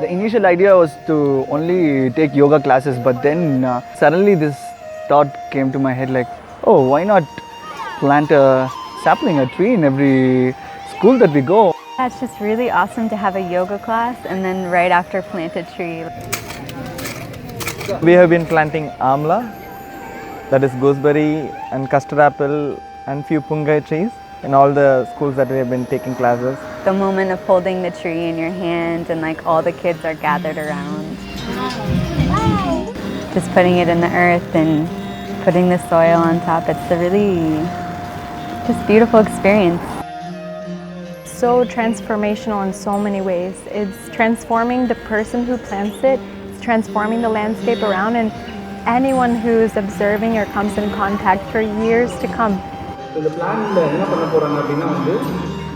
The initial idea was to only take yoga classes, but then suddenly this thought came to my head like, oh, why not plant a sapling, a tree in every school that we go? It's just really awesome to have a yoga class and then right after plant a tree. We have been planting amla, that is gooseberry and custard apple and few pungai trees in all the schools that we have been taking classes. The moment of holding the tree in your hand and like all the kids are gathered around. Just putting it in the earth and putting the soil on top, it's a really just beautiful experience. So transformational in so many ways. It's transforming the person who plants it, it's transforming the landscape around, and anyone who's observing or comes in contact for years to come.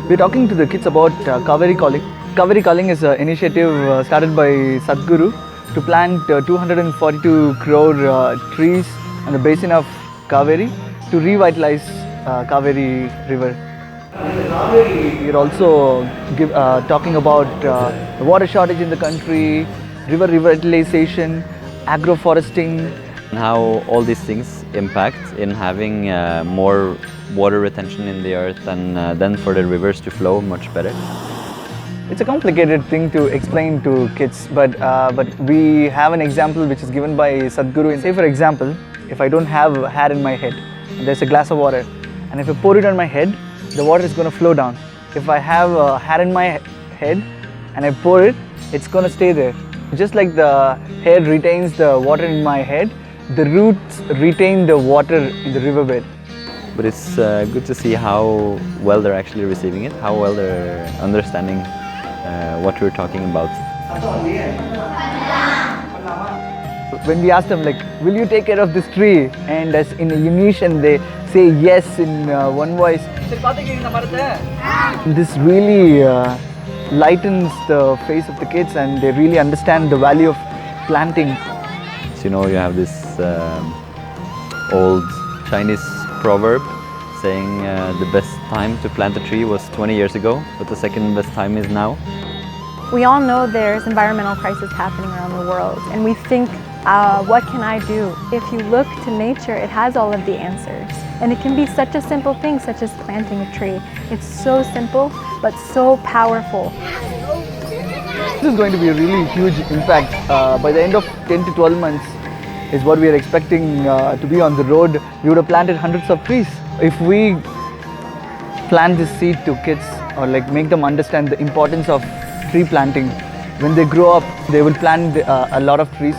We're talking to the kids about Cauvery Calling. Cauvery Calling is an initiative started by Sadhguru to plant 242 crore trees on the basin of Cauvery to revitalize Cauvery river. We're also talking about the water shortage in the country, river revitalization, agroforestry, and how all these things impact in having more water retention in the earth and then for the rivers to flow much better. It's a complicated thing to explain to kids, but we have an example which is given by Sadhguru. Say for example, if I don't have hair in my head, there's a glass of water, and if I pour it on my head, the water is going to flow down. If I have hair in my head and I pour it, it's going to stay there. Just like the hair retains the water in my head, the roots retain the water in the riverbed. But it's good to see how well they're actually receiving it, how well they're understanding what we're talking about. When we ask them like, will you take care of this tree? And as in unison they say yes in one voice. This really lightens the face of the kids and they really understand the value of planting. So, you know, you have this old Chinese proverb saying the best time to plant a tree was 20 years ago, but the second best time is now. We all know there's environmental crisis happening around the world, and we think, what can I do? If you look to nature, it has all of the answers. And it can be such a simple thing, such as planting a tree. It's so simple, but so powerful. This is going to be a really huge impact. By the end of 10 to 12 months is what we are expecting to be on the road. We would have planted hundreds of trees. If we plant this seed to kids or like make them understand the importance of tree planting, when they grow up, they will plant a lot of trees.